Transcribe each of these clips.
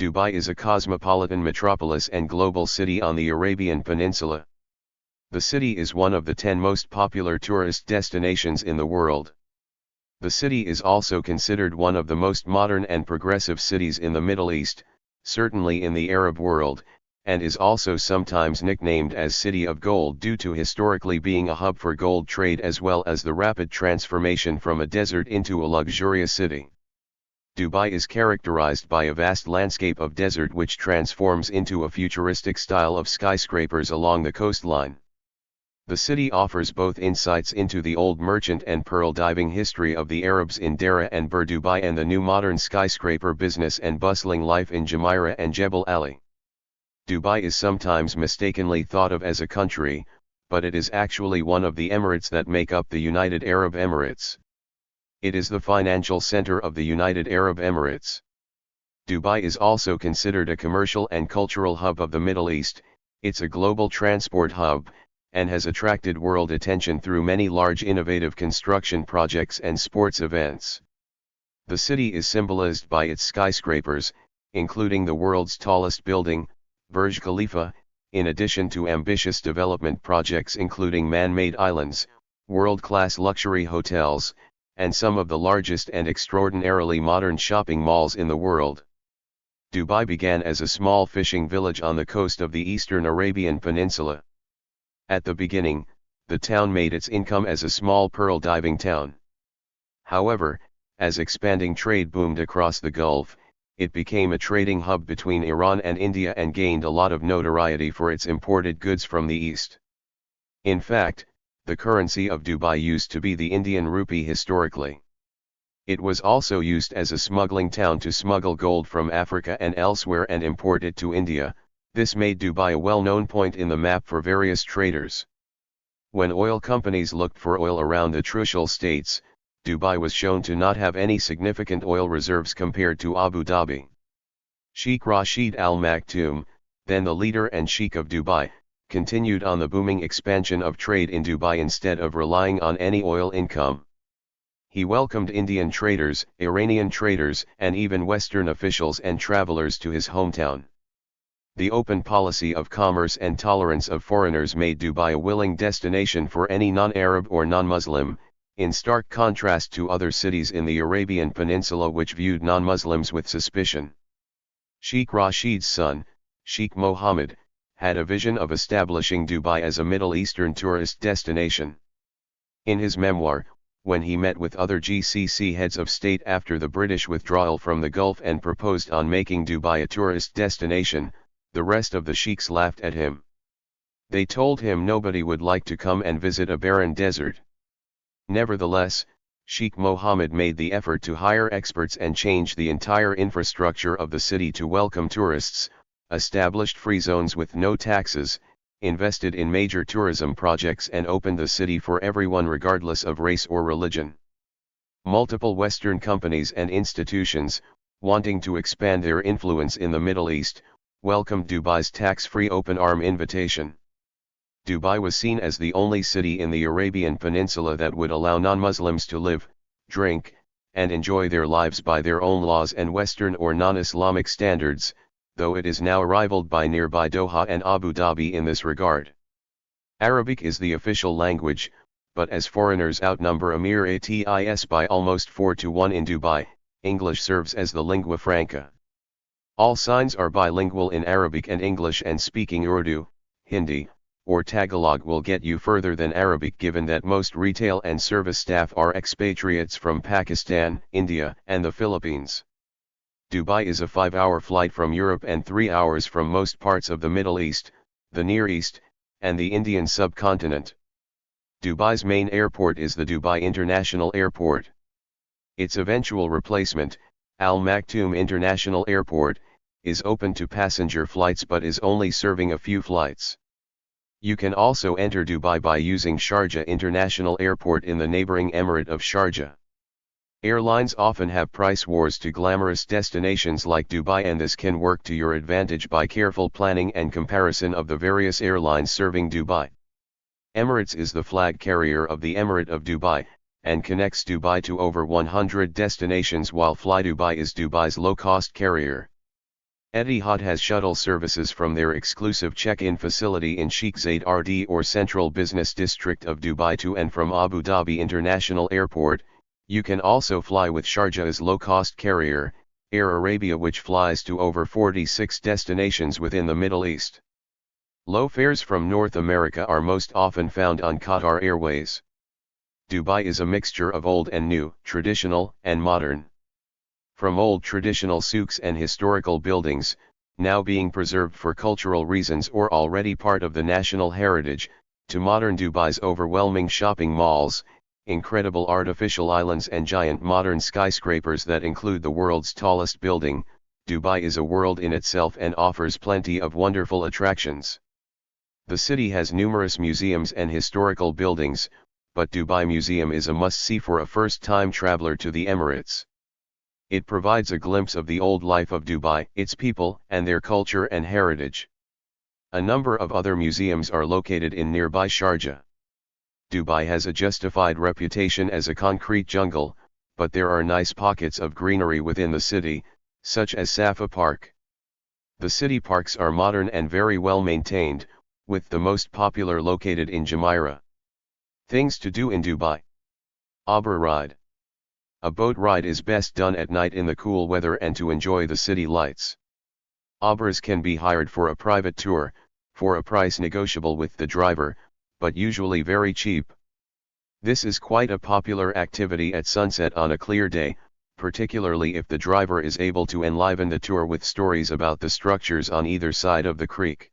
Dubai is a cosmopolitan metropolis and global city on the Arabian Peninsula. The city is one of the 10 most popular tourist destinations in the world. The city is also considered one of the most modern and progressive cities in the Middle East, certainly in the Arab world, and is also sometimes nicknamed as City of Gold due to historically being a hub for gold trade as well as the rapid transformation from a desert into a luxurious city. Dubai is characterized by a vast landscape of desert which transforms into a futuristic style of skyscrapers along the coastline. The city offers both insights into the old merchant and pearl diving history of the Arabs in Dara and Bur Dubai and the new modern skyscraper business and bustling life in Jumeirah and Jebel Ali. Dubai is sometimes mistakenly thought of as a country, but it is actually one of the emirates that make up the United Arab Emirates. It is the financial center of the United Arab Emirates. Dubai is also considered a commercial and cultural hub of the Middle East. It's a global transport hub, and has attracted world attention through many large innovative construction projects and sports events. The city is symbolized by its skyscrapers, including the world's tallest building, Burj Khalifa, in addition to ambitious development projects including man-made islands, world-class luxury hotels, and some of the largest and extraordinarily modern shopping malls in the world. Dubai began as a small fishing village on the coast of the eastern Arabian Peninsula. At the beginning, the town made its income as a small pearl diving town. However, as expanding trade boomed across the Gulf, it became a trading hub between Iran and India and gained a lot of notoriety for its imported goods from the east. In fact, the currency of Dubai used to be the Indian rupee historically. It was also used as a smuggling town to smuggle gold from Africa and elsewhere and import it to India. This made Dubai a well-known point in the map for various traders. When oil companies looked for oil around the Trucial states, Dubai was shown to not have any significant oil reserves compared to Abu Dhabi. Sheikh Rashid Al Maktoum, then the leader and Sheikh of Dubai, continued on the booming expansion of trade in Dubai instead of relying on any oil income. He welcomed Indian traders, Iranian traders, and even Western officials and travelers to his hometown. The open policy of commerce and tolerance of foreigners made Dubai a willing destination for any non-Arab or non-Muslim, in stark contrast to other cities in the Arabian Peninsula which viewed non-Muslims with suspicion. Sheikh Rashid's son, Sheikh Mohammed, had a vision of establishing Dubai as a Middle Eastern tourist destination. In his memoir, when he met with other GCC heads of state after the British withdrawal from the Gulf and proposed on making Dubai a tourist destination, the rest of the sheikhs laughed at him. They told him nobody would like to come and visit a barren desert. Nevertheless, Sheikh Mohammed made the effort to hire experts and change the entire infrastructure of the city to welcome tourists, established free zones with no taxes, invested in major tourism projects and opened the city for everyone regardless of race or religion. Multiple Western companies and institutions, wanting to expand their influence in the Middle East, welcomed Dubai's tax-free open-arm invitation. Dubai was seen as the only city in the Arabian Peninsula that would allow non-Muslims to live, drink, and enjoy their lives by their own laws and Western or non-Islamic standards, though it is now rivaled by nearby Doha and Abu Dhabi in this regard. Arabic is the official language, but as foreigners outnumber emirates by almost 4-1 in Dubai, English serves as the lingua franca. All signs are bilingual in Arabic and English, and speaking Urdu, Hindi, or Tagalog will get you further than Arabic, given that most retail and service staff are expatriates from Pakistan, India, and the Philippines. Dubai is a 5-hour flight from Europe and 3 hours from most parts of the Middle East, the Near East, and the Indian subcontinent. Dubai's main airport is the Dubai International Airport. Its eventual replacement, Al Maktoum International Airport, is open to passenger flights but is only serving a few flights. You can also enter Dubai by using Sharjah International Airport in the neighboring emirate of Sharjah. Airlines often have price wars to glamorous destinations like Dubai, and this can work to your advantage by careful planning and comparison of the various airlines serving Dubai. Emirates is the flag carrier of the Emirate of Dubai, and connects Dubai to over 100 destinations, while Fly Dubai is Dubai's low-cost carrier. Etihad has shuttle services from their exclusive check-in facility in Sheikh Zayed RD or Central Business District of Dubai to and from Abu Dhabi International Airport. You can also fly with Sharjah's low-cost carrier, Air Arabia, which flies to over 46 destinations within the Middle East. Low fares from North America are most often found on Qatar Airways. Dubai is a mixture of old and new, traditional and modern. From old traditional souks and historical buildings, now being preserved for cultural reasons or already part of the national heritage, to modern Dubai's overwhelming shopping malls, incredible artificial islands and giant modern skyscrapers that include the world's tallest building, Dubai is a world in itself and offers plenty of wonderful attractions. The city has numerous museums and historical buildings, but Dubai Museum is a must-see for a first-time traveler to the Emirates. It provides a glimpse of the old life of Dubai, its people, and their culture and heritage. A number of other museums are located in nearby Sharjah. Dubai has a justified reputation as a concrete jungle, but there are nice pockets of greenery within the city, such as Safa Park. The city parks are modern and very well maintained, with the most popular located in Jumeirah. Things to do in Dubai. Abra ride. A boat ride is best done at night in the cool weather and to enjoy the city lights. Abras can be hired for a private tour, for a price negotiable with the driver, but usually very cheap. This is quite a popular activity at sunset on a clear day, particularly if the driver is able to enliven the tour with stories about the structures on either side of the creek.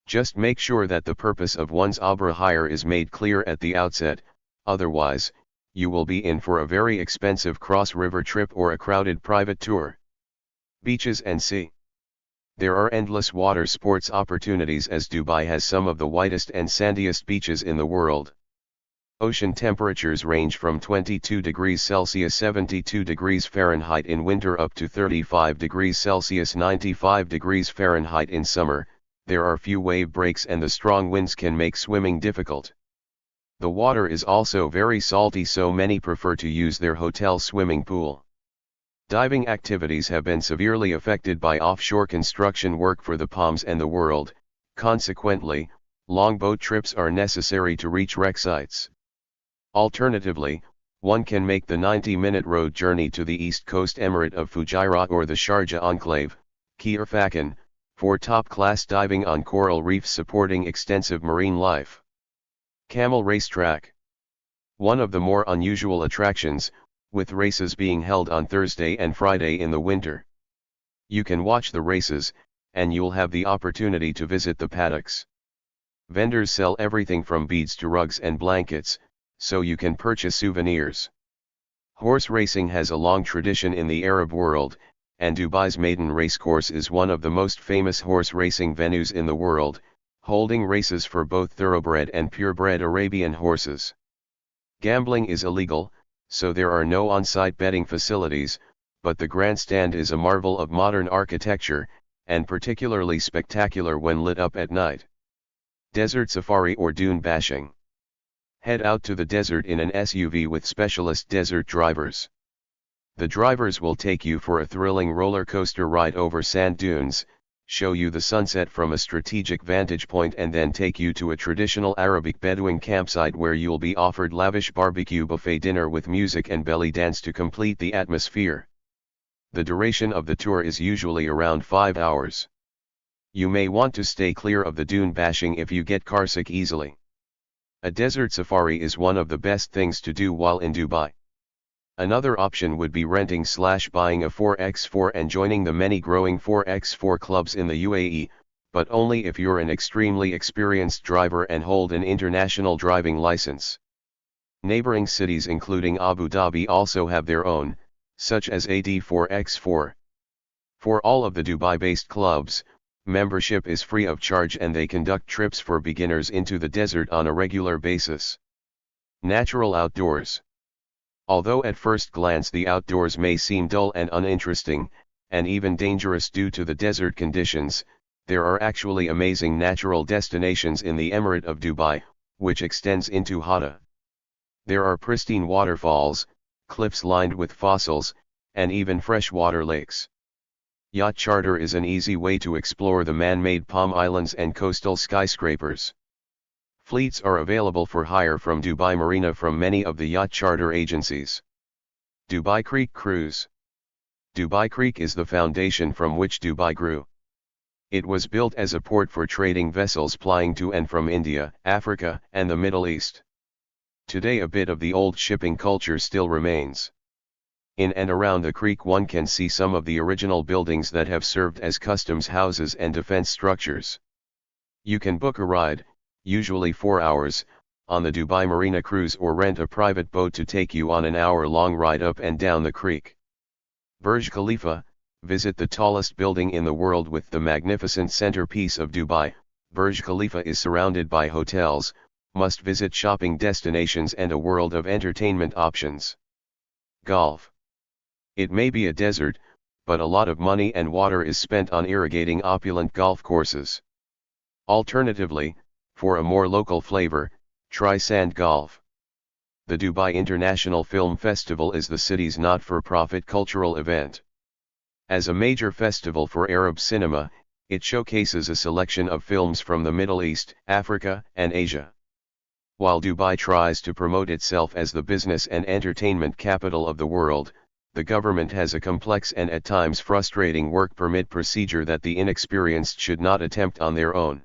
Just make sure that the purpose of one's Abra hire is made clear at the outset, otherwise, you will be in for a very expensive cross-river trip or a crowded private tour. Beaches and sea. There are endless water sports opportunities as Dubai has some of the whitest and sandiest beaches in the world. Ocean temperatures range from 22 degrees Celsius 72 degrees Fahrenheit in winter up to 35 degrees Celsius 95 degrees Fahrenheit in summer. There are few wave breaks and the strong winds can make swimming difficult. The water is also very salty, so many prefer to use their hotel swimming pool. Diving activities have been severely affected by offshore construction work for the Palms and the world, consequently, long boat trips are necessary to reach wreck sites. Alternatively, one can make the 90-minute road journey to the East Coast Emirate of Fujairah or the Sharjah Enclave, Khair Fakkan, for top-class diving on coral reefs supporting extensive marine life. Camel racetrack. One of the more unusual attractions, with races being held on Thursday and Friday in the winter. You can watch the races, and you'll have the opportunity to visit the paddocks. Vendors sell everything from beads to rugs and blankets, so you can purchase souvenirs. Horse racing has a long tradition in the Arab world, and Dubai's maiden racecourse is one of the most famous horse racing venues in the world, holding races for both thoroughbred and purebred Arabian horses. Gambling is illegal, so there are no on-site betting facilities, but the grandstand is a marvel of modern architecture, and particularly spectacular when lit up at night. Desert safari or dune bashing. Head out to the desert in an SUV with specialist desert drivers. The drivers will take you for a thrilling roller coaster ride over sand dunes, show you the sunset from a strategic vantage point, and then take you to a traditional Arabic Bedouin campsite where you'll be offered lavish barbecue buffet dinner with music and belly dance to complete the atmosphere. The duration of the tour is usually around 5 hours. You may want to stay clear of the dune bashing if you get carsick easily. A desert safari is one of the best things to do while in Dubai. Another option would be renting/buying a 4x4 and joining the many growing 4x4 clubs in the UAE, but only if you're an extremely experienced driver and hold an international driving license. Neighboring cities including Abu Dhabi also have their own, such as AD4X4. For all of the Dubai-based clubs, membership is free of charge and they conduct trips for beginners into the desert on a regular basis. Natural outdoors. Although at first glance the outdoors may seem dull and uninteresting, and even dangerous due to the desert conditions, there are actually amazing natural destinations in the Emirate of Dubai, which extends into Hadda. There are pristine waterfalls, cliffs lined with fossils, and even freshwater lakes. Yacht charter is an easy way to explore the man-made Palm Islands and coastal skyscrapers. Fleets are available for hire from Dubai Marina from many of the yacht charter agencies. Dubai Creek Cruise. Dubai Creek is the foundation from which Dubai grew. It was built as a port for trading vessels plying to and from India, Africa, and the Middle East. Today a bit of the old shipping culture still remains. In and around the creek one can see some of the original buildings that have served as customs houses and defense structures. You can book a ride, usually 4 hours, on the Dubai Marina cruise or rent a private boat to take you on an hour-long ride up and down the creek. Burj Khalifa. Visit the tallest building in the world with the magnificent centerpiece of Dubai. Burj Khalifa is surrounded by hotels, must-visit shopping destinations and a world of entertainment options. Golf. It may be a desert, but a lot of money and water is spent on irrigating opulent golf courses. Alternatively, for a more local flavor, try sand golf. The Dubai International Film Festival is the city's not-for-profit cultural event. As a major festival for Arab cinema, it showcases a selection of films from the Middle East, Africa, and Asia. While Dubai tries to promote itself as the business and entertainment capital of the world, the government has a complex and at times frustrating work permit procedure that the inexperienced should not attempt on their own.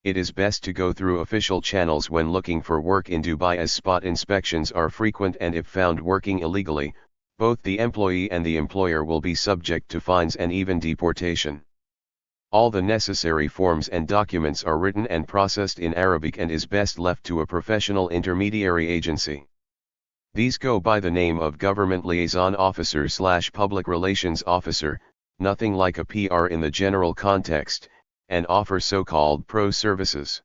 It is best to go through official channels when looking for work in Dubai, as spot inspections are frequent, and if found working illegally, both the employee and the employer will be subject to fines and even deportation. All the necessary forms and documents are written and processed in Arabic and is best left to a professional intermediary agency. These go by the name of Government Liaison Officer/Public Relations Officer, nothing like a PR in the general context, and offer so-called pro services.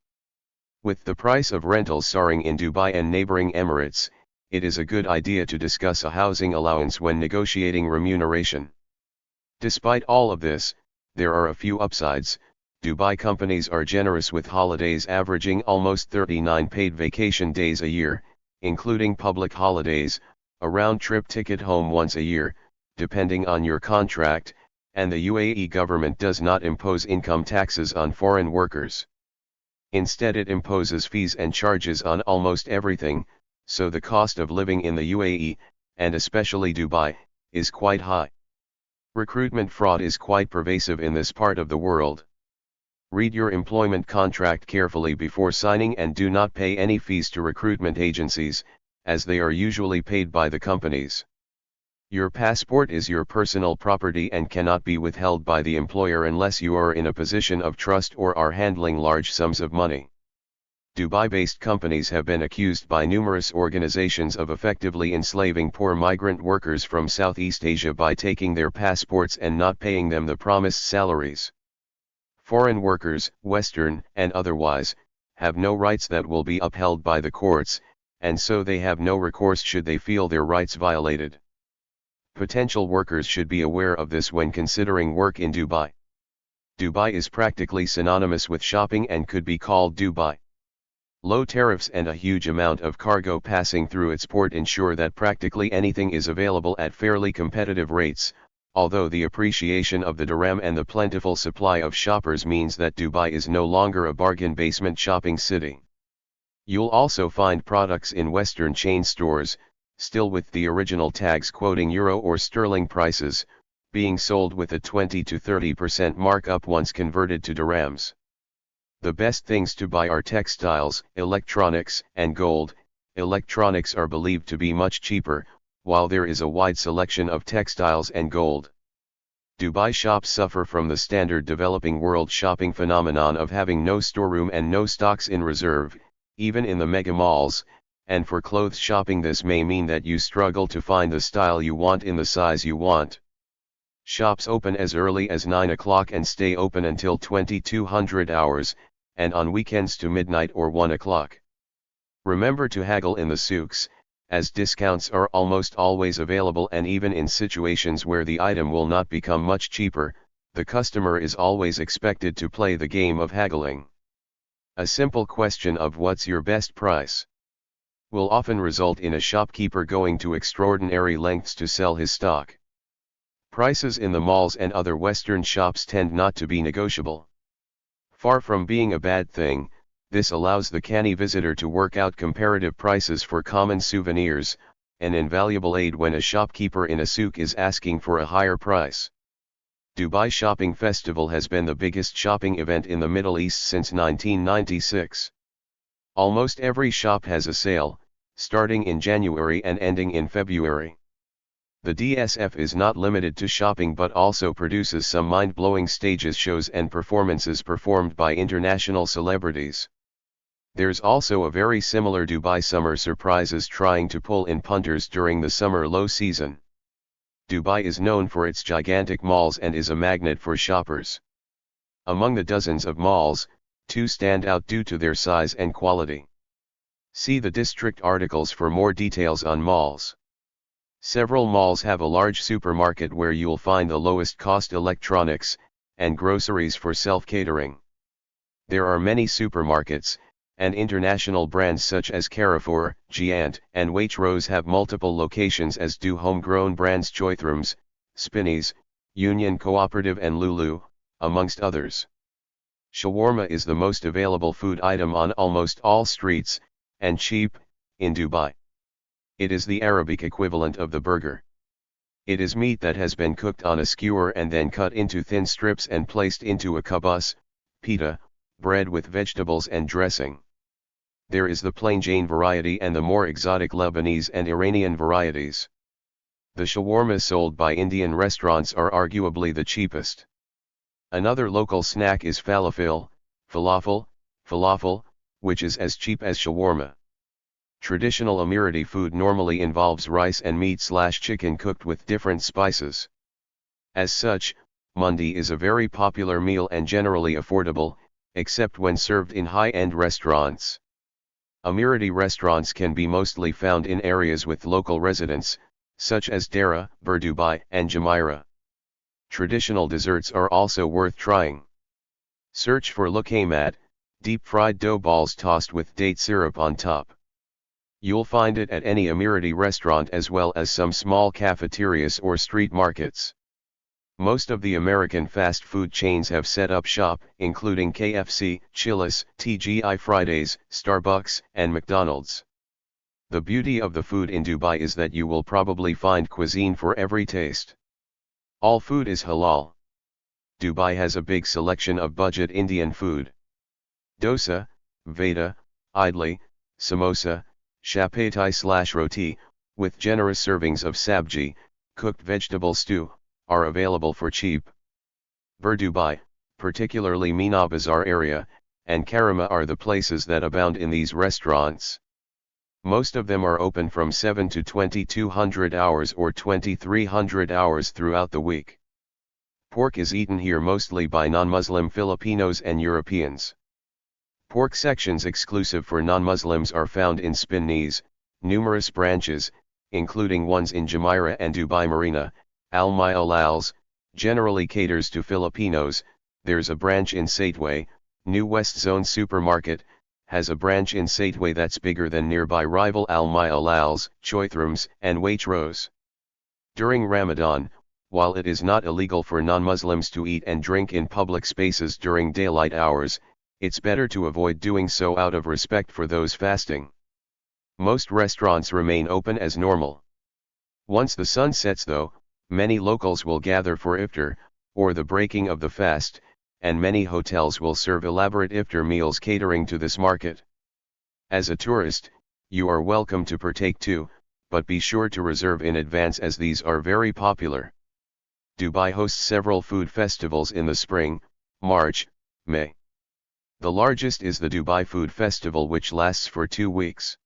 With the price of rentals soaring in Dubai and neighboring Emirates, it is a good idea to discuss a housing allowance when negotiating remuneration. Despite all of this, there are a few upsides. Dubai companies are generous with holidays, averaging almost 39 paid vacation days a year, including public holidays, a round-trip ticket home once a year, depending on your contract, and the UAE government does not impose income taxes on foreign workers. Instead, it imposes fees and charges on almost everything, so the cost of living in the UAE, and especially Dubai, is quite high. Recruitment fraud is quite pervasive in this part of the world. Read your employment contract carefully before signing and do not pay any fees to recruitment agencies, as they are usually paid by the companies. Your passport is your personal property and cannot be withheld by the employer unless you are in a position of trust or are handling large sums of money. Dubai-based companies have been accused by numerous organizations of effectively enslaving poor migrant workers from Southeast Asia by taking their passports and not paying them the promised salaries. Foreign workers, Western and otherwise, have no rights that will be upheld by the courts, and so they have no recourse should they feel their rights violated. Potential workers should be aware of this when considering work in Dubai. Dubai is practically synonymous with shopping and could be called Dubai. Low tariffs and a huge amount of cargo passing through its port ensure that practically anything is available at fairly competitive rates, although the appreciation of the dirham and the plentiful supply of shoppers means that Dubai is no longer a bargain basement shopping city. You'll also find products in Western chain stores, still with the original tags quoting euro or sterling prices, being sold with a 20 to 30% markup once converted to dirhams. The best things to buy are textiles, electronics, and gold. Electronics are believed to be much cheaper, while there is a wide selection of textiles and gold. Dubai shops suffer from the standard developing world shopping phenomenon of having no storeroom and no stocks in reserve, even in the mega malls, and for clothes shopping this may mean that you struggle to find the style you want in the size you want. Shops open as early as 9 o'clock and stay open until 2200 hours, and on weekends to midnight or 1 o'clock. Remember to haggle in the souks, as discounts are almost always available, and even in situations where the item will not become much cheaper, the customer is always expected to play the game of haggling. A simple question of "what's your best price?" will often result in a shopkeeper going to extraordinary lengths to sell his stock. Prices in the malls and other Western shops tend not to be negotiable. Far from being a bad thing, this allows the canny visitor to work out comparative prices for common souvenirs, an invaluable aid when a shopkeeper in a souk is asking for a higher price. Dubai Shopping Festival has been the biggest shopping event in the Middle East since 1996. Almost every shop has a sale, starting in January and ending in February. The DSF is not limited to shopping but also produces some mind-blowing stages shows and performances performed by international celebrities. There's also a very similar Dubai Summer Surprises trying to pull in punters during the summer low season. Dubai is known for its gigantic malls and is a magnet for shoppers. Among the dozens of malls, 2 stand out due to their size and quality. See the district articles for more details on malls. Several malls have a large supermarket where you'll find the lowest cost electronics, and groceries for self-catering. There are many supermarkets, and international brands such as Carrefour, Giant, and Waitrose have multiple locations, as do homegrown brands Choithrams, Spinneys, Union Cooperative and Lulu, amongst others. Shawarma is the most available food item on almost all streets, and cheap, in Dubai. It is the Arabic equivalent of the burger. It is meat that has been cooked on a skewer and then cut into thin strips and placed into a kabus, pita, bread with vegetables and dressing. There is the plain Jane variety and the more exotic Lebanese and Iranian varieties. The shawarmas sold by Indian restaurants are arguably the cheapest. Another local snack is falafel, which is as cheap as shawarma. Traditional emirate food normally involves rice and meat/chicken cooked with different spices. As such, mandi is a very popular meal and generally affordable, except when served in high-end restaurants. Emirati restaurants can be mostly found in areas with local residents, such as Dara, Bur Dubai, and Jumeirah. Traditional desserts are also worth trying. Search for luqaymat, deep-fried dough balls tossed with date syrup on top. You'll find it at any Emirati restaurant as well as some small cafeterias or street markets. Most of the American fast food chains have set up shop, including KFC, Chili's, TGI Fridays, Starbucks, and McDonald's. The beauty of the food in Dubai is that you will probably find cuisine for every taste. All food is halal. Dubai has a big selection of budget Indian food. Dosa, vada, idli, samosa, chapati/roti, with generous servings of sabji, cooked vegetable stew, are available for cheap. Bur Dubai, particularly Mina Bazaar area, and Karama are the places that abound in these restaurants. Most of them are open from 7 to 2200 hours or 2300 hours throughout the week. Pork is eaten here mostly by non-Muslim Filipinos and Europeans. Pork sections exclusive for non-Muslims are found in Spinneys, numerous branches, including ones in Jumeirah and Dubai Marina. Al Lal's, generally caters to Filipinos. There's a branch in Sateway. New West Zone Supermarket has a branch in Sateway that's bigger than nearby rival Al Lal's, Choithrams, and Waitrose. During Ramadan, while it is not illegal for non-Muslims to eat and drink in public spaces during daylight hours, it's better to avoid doing so out of respect for those fasting. Most restaurants remain open as normal. Once the sun sets though, many locals will gather for iftar, or the breaking of the fast, and many hotels will serve elaborate iftar meals catering to this market. As a tourist, you are welcome to partake too, but be sure to reserve in advance as these are very popular. Dubai hosts several food festivals in the spring, March, May. The largest is the Dubai Food Festival, which lasts for 2 weeks.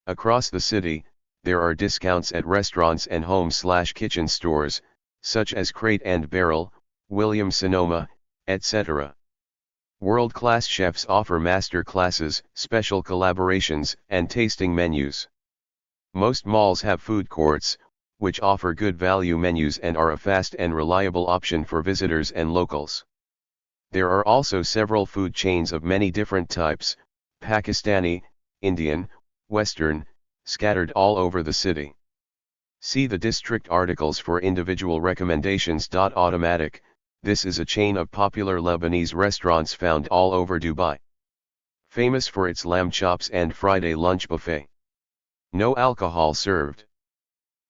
Across the city, there are discounts at restaurants and home/kitchen stores, such as Crate and Barrel, Williams Sonoma, etc. World-class chefs offer master classes, special collaborations, and tasting menus. Most malls have food courts, which offer good value menus and are a fast and reliable option for visitors and locals. There are also several food chains of many different types, Pakistani, Indian, Western, scattered all over the city. See the district articles for individual recommendations. Automatic, this is a chain of popular Lebanese restaurants found all over Dubai. Famous for its lamb chops and Friday lunch buffet. No alcohol served.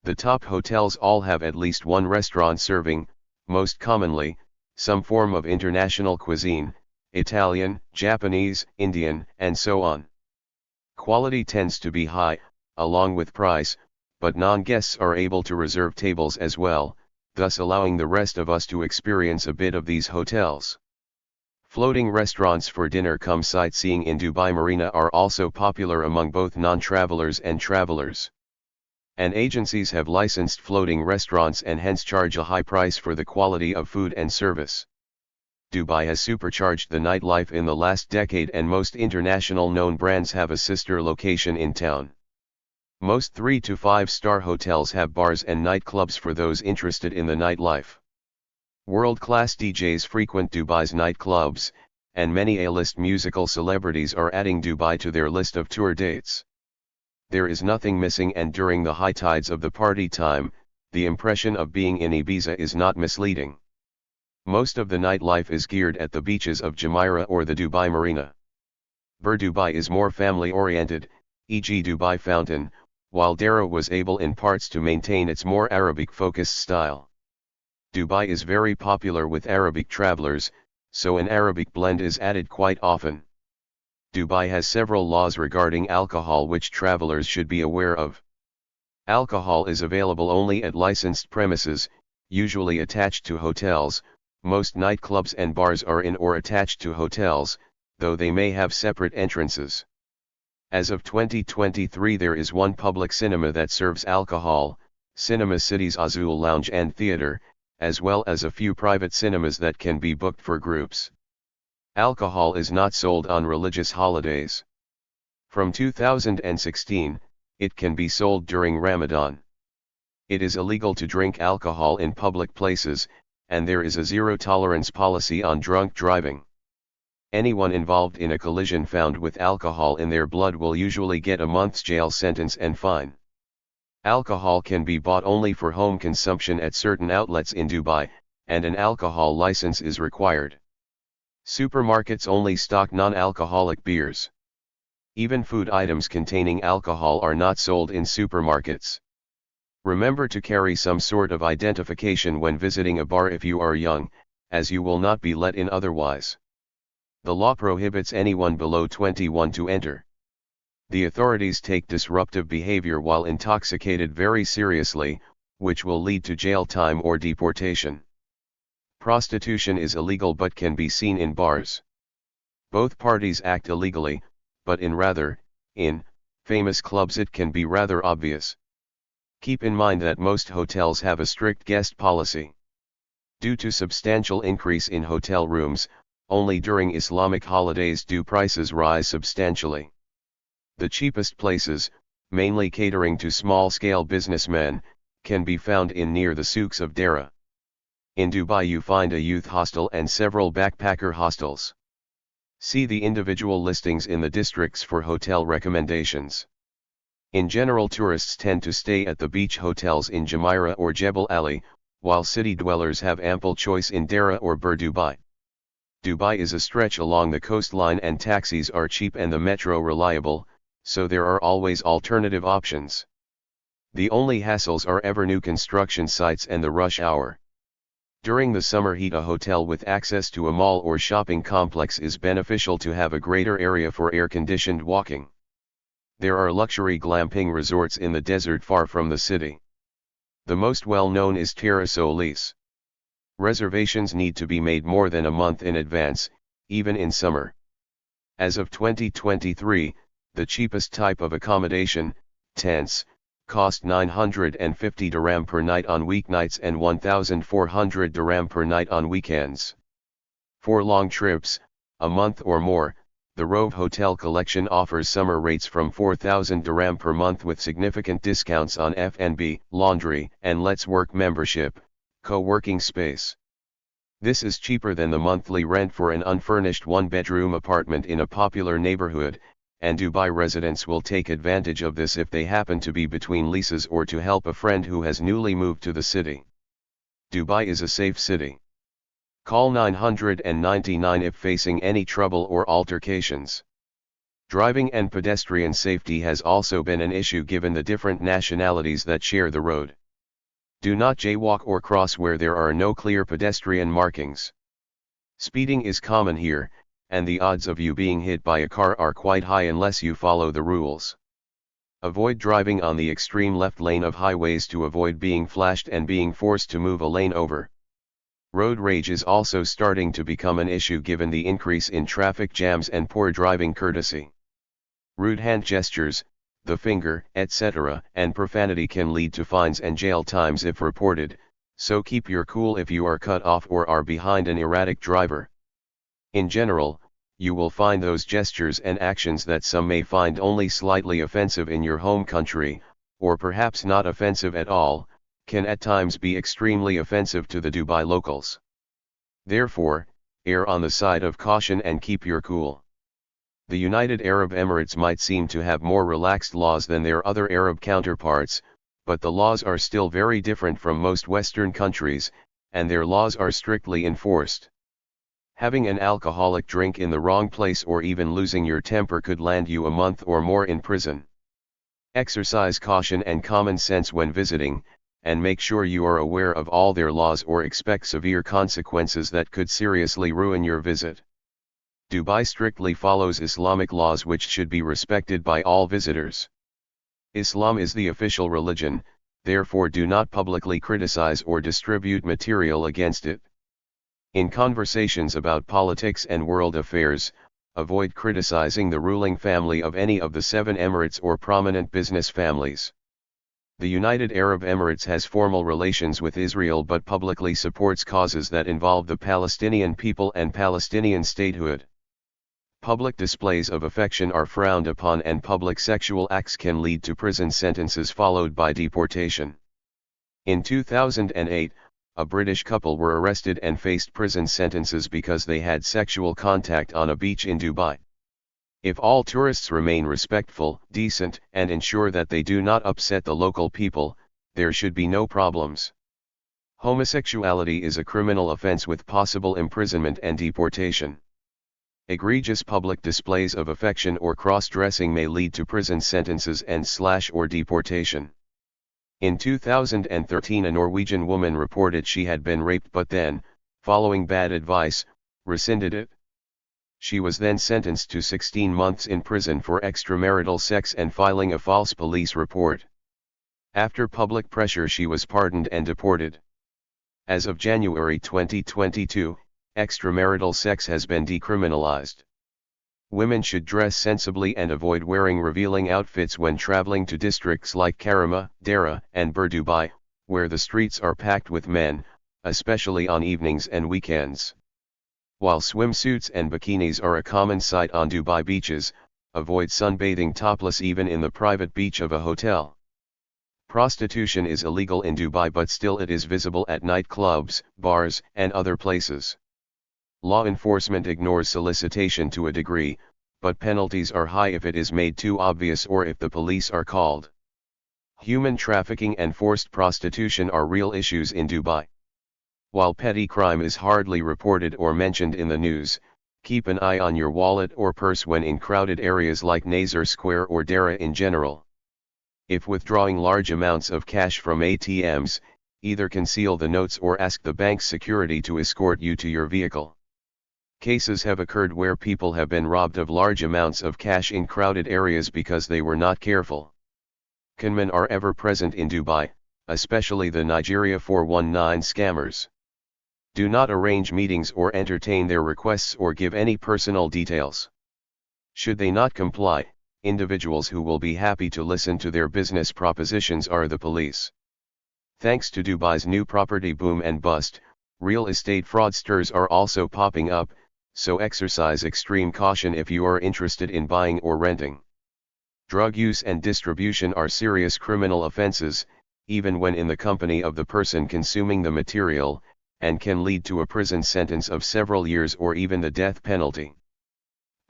The top hotels all have at least one restaurant serving, most commonly, some form of international cuisine, Italian, Japanese, Indian, and so on. Quality tends to be high, along with price, but non-guests are able to reserve tables as well, thus allowing the rest of us to experience a bit of these hotels. Floating restaurants for dinner cum sightseeing in Dubai Marina are also popular among both non-travelers and travelers. And agencies have licensed floating restaurants and hence charge a high price for the quality of food and service. Dubai has supercharged the nightlife in the last decade and most international known brands have a sister location in town. Most 3 to 5 star hotels have bars and nightclubs for those interested in the nightlife. World-class DJs frequent Dubai's nightclubs, and many A-list musical celebrities are adding Dubai to their list of tour dates. There is nothing missing, and during the high tides of the party time, the impression of being in Ibiza is not misleading. Most of the nightlife is geared at the beaches of Jumeirah or the Dubai Marina. Bur Dubai is more family-oriented, e.g. Dubai Fountain, while Dara was able in parts to maintain its more Arabic-focused style. Dubai is very popular with Arabic travelers, so an Arabic blend is added quite often. Dubai has several laws regarding alcohol which travelers should be aware of. Alcohol is available only at licensed premises, usually attached to hotels. Most nightclubs and bars are in or attached to hotels, though they may have separate entrances. As of 2023 there is one public cinema that serves alcohol, Cinema City's Azul Lounge and Theatre, as well as a few private cinemas that can be booked for groups. Alcohol is not sold on religious holidays. From 2016, it can be sold during Ramadan. It is illegal to drink alcohol in public places, and there is a zero-tolerance policy on drunk driving. Anyone involved in a collision found with alcohol in their blood will usually get a month's jail sentence and fine. Alcohol can be bought only for home consumption at certain outlets in Dubai, and an alcohol license is required. Supermarkets only stock non-alcoholic beers. Even food items containing alcohol are not sold in supermarkets. Remember to carry some sort of identification when visiting a bar if you are young, as you will not be let in otherwise. The law prohibits anyone below 21 to enter. The authorities take disruptive behavior while intoxicated very seriously, which will lead to jail time or deportation. Prostitution is illegal but can be seen in bars. Both parties act illegally, but in famous clubs it can be rather obvious. Keep in mind that most hotels have a strict guest policy. Due to substantial increase in hotel rooms, only during Islamic holidays do prices rise substantially. The cheapest places, mainly catering to small-scale businessmen, can be found in near the souks of Dara. In Dubai you find a youth hostel and several backpacker hostels. See the individual listings in the districts for hotel recommendations. In general, tourists tend to stay at the beach hotels in Jumeirah or Jebel Ali, while city dwellers have ample choice in Dara or Bur Dubai. Dubai is a stretch along the coastline and taxis are cheap and the metro reliable, so there are always alternative options. The only hassles are ever new construction sites and the rush hour. During the summer heat, a hotel with access to a mall or shopping complex is beneficial to have a greater area for air-conditioned walking. There are luxury glamping resorts in the desert far from the city. The most well-known is Terra Solis. Reservations need to be made more than a month in advance, even in summer. As of 2023, the cheapest type of accommodation, tents, cost 950 dirham per night on weeknights and 1,400 dirham per night on weekends. For long trips, a month or more, the Rove Hotel Collection offers summer rates from 4,000 dirham per month with significant discounts on F&B, laundry, and Let's Work membership, co-working space. This is cheaper than the monthly rent for an unfurnished one-bedroom apartment in a popular neighborhood, and Dubai residents will take advantage of this if they happen to be between leases or to help a friend who has newly moved to the city. Dubai is a safe city. Call 999 if facing any trouble or altercations. Driving and pedestrian safety has also been an issue given the different nationalities that share the road. Do not jaywalk or cross where there are no clear pedestrian markings. Speeding is common here, and the odds of you being hit by a car are quite high unless you follow the rules. Avoid driving on the extreme left lane of highways to avoid being flashed and being forced to move a lane over. Road rage is also starting to become an issue given the increase in traffic jams and poor driving courtesy. Rude hand gestures, the finger, etc., and profanity can lead to fines and jail times if reported, so keep your cool if you are cut off or are behind an erratic driver. In general, you will find those gestures and actions that some may find only slightly offensive in your home country, or perhaps not offensive at all, can at times be extremely offensive to the Dubai locals. Therefore, err on the side of caution and keep your cool. The United Arab Emirates might seem to have more relaxed laws than their other Arab counterparts, but the laws are still very different from most Western countries, and their laws are strictly enforced. Having an alcoholic drink in the wrong place or even losing your temper could land you a month or more in prison. Exercise caution and common sense when visiting, and make sure you are aware of all their laws or expect severe consequences that could seriously ruin your visit. Dubai strictly follows Islamic laws which should be respected by all visitors. Islam is the official religion, therefore do not publicly criticize or distribute material against it. In conversations about politics and world affairs, avoid criticizing the ruling family of any of the 7 emirates or prominent business families. The United Arab Emirates has formal relations with Israel but publicly supports causes that involve the Palestinian people and Palestinian statehood. Public displays of affection are frowned upon and public sexual acts can lead to prison sentences followed by deportation. In 2008, a British couple were arrested and faced prison sentences because they had sexual contact on a beach in Dubai. If all tourists remain respectful, decent, and ensure that they do not upset the local people, there should be no problems. Homosexuality is a criminal offense with possible imprisonment and deportation. Egregious public displays of affection or cross-dressing may lead to prison sentences and/or deportation. In 2013, a Norwegian woman reported she had been raped but then, following bad advice, rescinded it. She was then sentenced to 16 months in prison for extramarital sex and filing a false police report. After public pressure, she was pardoned and deported. As of January 2022, extramarital sex has been decriminalized. Women should dress sensibly and avoid wearing revealing outfits when traveling to districts like Karama, Dara, and Bur Dubai, where the streets are packed with men, especially on evenings and weekends. While swimsuits and bikinis are a common sight on Dubai beaches, avoid sunbathing topless even in the private beach of a hotel. Prostitution is illegal in Dubai but still it is visible at nightclubs, bars, and other places. Law enforcement ignores solicitation to a degree, but penalties are high if it is made too obvious or if the police are called. Human trafficking and forced prostitution are real issues in Dubai. While petty crime is hardly reported or mentioned in the news, keep an eye on your wallet or purse when in crowded areas like Nasser Square or Dara in general. If withdrawing large amounts of cash from ATMs, either conceal the notes or ask the bank's security to escort you to your vehicle. Cases have occurred where people have been robbed of large amounts of cash in crowded areas because they were not careful. Conmen are ever present in Dubai, especially the Nigeria 419 scammers. Do not arrange meetings or entertain their requests or give any personal details. Should they not comply, individuals who will be happy to listen to their business propositions are the police. Thanks to Dubai's new property boom and bust, real estate fraudsters are also popping up, so exercise extreme caution if you are interested in buying or renting. Drug use and distribution are serious criminal offenses, even when in the company of the person consuming the material, and can lead to a prison sentence of several years or even the death penalty.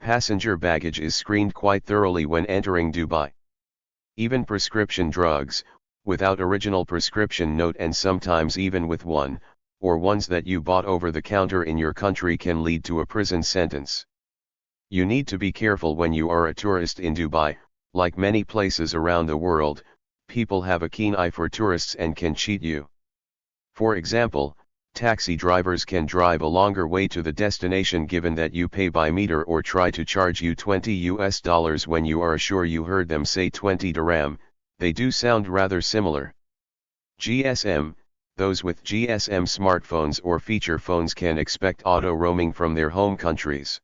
Passenger baggage is screened quite thoroughly when entering Dubai. Even prescription drugs, without original prescription note and sometimes even with one, or ones that you bought over the counter in your country, can lead to a prison sentence. You need to be careful when you are a tourist in Dubai. Like many places around the world, people have a keen eye for tourists and can cheat you. For example, taxi drivers can drive a longer way to the destination given that you pay by meter, or try to charge you $20 when you are sure you heard them say 20 dirham. They do sound rather similar. GSM, those with GSM smartphones or feature phones can expect auto roaming from their home countries.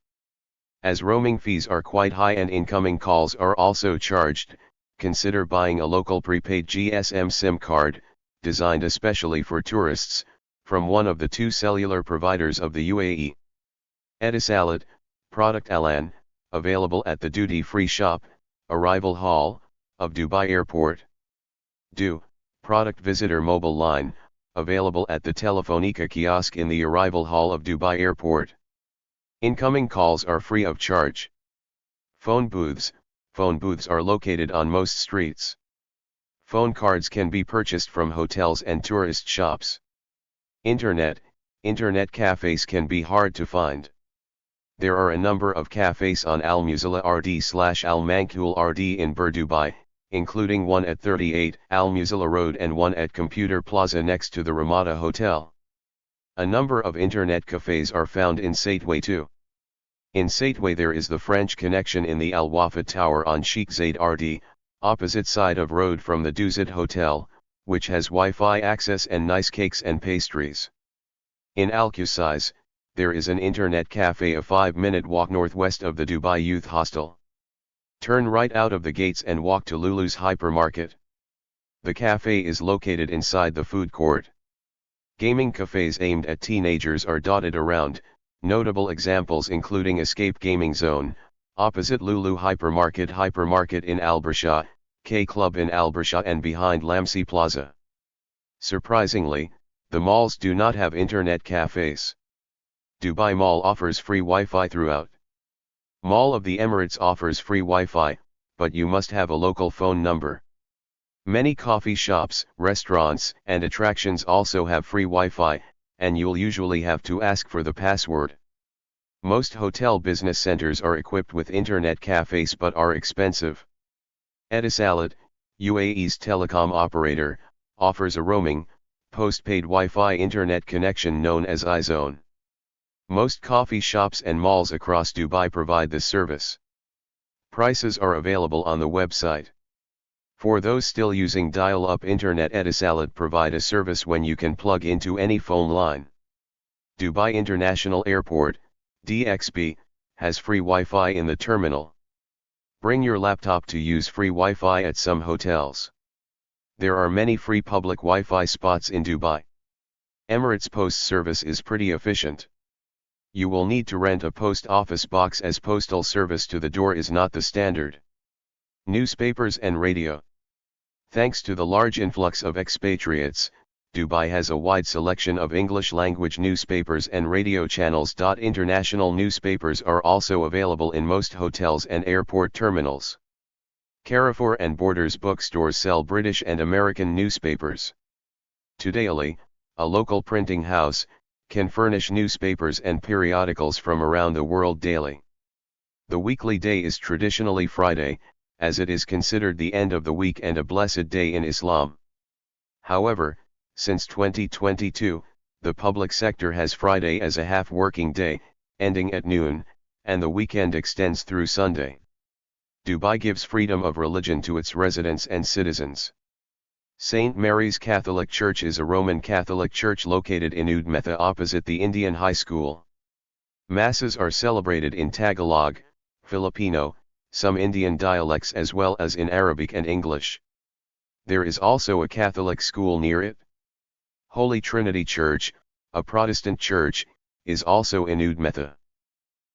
As roaming fees are quite high and incoming calls are also charged, consider buying a local prepaid GSM SIM card, designed especially for tourists, from one of the two cellular providers of the UAE. Etisalat, product Alan, available at the duty-free shop, arrival hall, of Dubai Airport. Du, product visitor mobile line, available at the Telefonica kiosk in the arrival hall of Dubai Airport. Incoming calls are free of charge. Phone booths are located on most streets. Phone cards can be purchased from hotels and tourist shops. Internet cafes can be hard to find. There are a number of cafes on Al Musalla RD/Al Mankul RD in Bur Dubai, including one at 38 Al Musalla Road and one at Computer Plaza next to the Ramada Hotel. A number of internet cafes are found in Sateway too. In Sateway there is the French connection in the Al Wafa Tower on Sheikh Zayed RD, opposite side of road from the Duzit Hotel, which has Wi-Fi access and nice cakes and pastries. In Al Qusais, there is an internet cafe a 5-minute walk northwest of the Dubai Youth Hostel. Turn right out of the gates and walk to Lulu's hypermarket. The cafe is located inside the food court. Gaming cafes aimed at teenagers are dotted around, notable examples including Escape Gaming Zone, opposite Lulu Hypermarket in Al Barsha, K Club in Al Barsha and behind Lamsi Plaza. Surprisingly, the malls do not have internet cafes. Dubai Mall offers free Wi-Fi throughout. Mall of the Emirates offers free Wi-Fi, but you must have a local phone number. Many coffee shops, restaurants, and attractions also have free Wi-Fi, and you'll usually have to ask for the password. Most hotel business centers are equipped with internet cafes but are expensive. Etisalat, UAE's telecom operator, offers a roaming, postpaid Wi-Fi internet connection known as iZone. Most coffee shops and malls across Dubai provide this service. Prices are available on the website. For those still using dial-up internet, Etisalat provide a service when you can plug into any phone line. Dubai International Airport, DXB, has free Wi-Fi in the terminal. Bring your laptop to use free Wi-Fi at some hotels. There are many free public Wi-Fi spots in Dubai. Emirates Post service is pretty efficient. You will need to rent a post office box as postal service to the door is not the standard. Newspapers and radio. Thanks to the large influx of expatriates, Dubai has a wide selection of English-language newspapers and radio channels. International newspapers are also available in most hotels and airport terminals. Carrefour and Borders bookstores sell British and American newspapers. Todaily, a local printing house, can furnish newspapers and periodicals from around the world daily. The weekly day is traditionally Friday, as it is considered the end of the week and a blessed day in Islam. However, since 2022, the public sector has Friday as a half-working day, ending at noon, and the weekend extends through Sunday. Dubai gives freedom of religion to its residents and citizens. St. Mary's Catholic Church is a Roman Catholic church located in Ud Metha opposite the Indian High School. Masses are celebrated in Tagalog, Filipino, some Indian dialects as well as in Arabic and English. There is also a Catholic school near it. Holy Trinity Church, a Protestant church, is also in Ud Metha.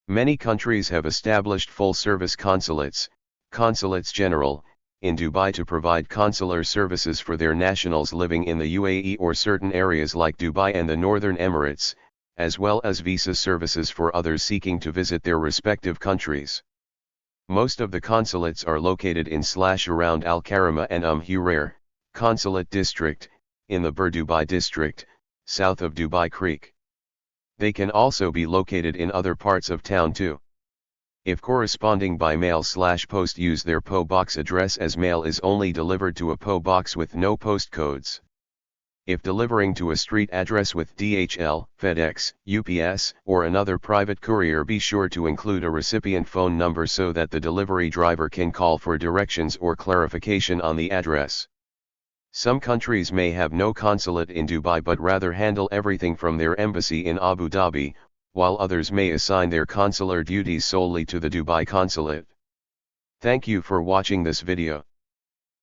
Many countries have established full-service consulates general, in Dubai to provide consular services for their nationals living in the UAE or certain areas like Dubai and the Northern Emirates, as well as visa services for others seeking to visit their respective countries. Most of the consulates are located in/around Al Karama and Hurair, Consulate District, in the Bur Dubai District, south of Dubai Creek. They can also be located in other parts of town too. If corresponding by mail/post, use their PO box address, as mail is only delivered to a PO box with no postcodes. If delivering to a street address with DHL, FedEx, UPS, or another private courier, be sure to include a recipient phone number so that the delivery driver can call for directions or clarification on the address. Some countries may have no consulate in Dubai but rather handle everything from their embassy in Abu Dhabi, while others may assign their consular duties solely to the Dubai consulate. Thank you for watching this video.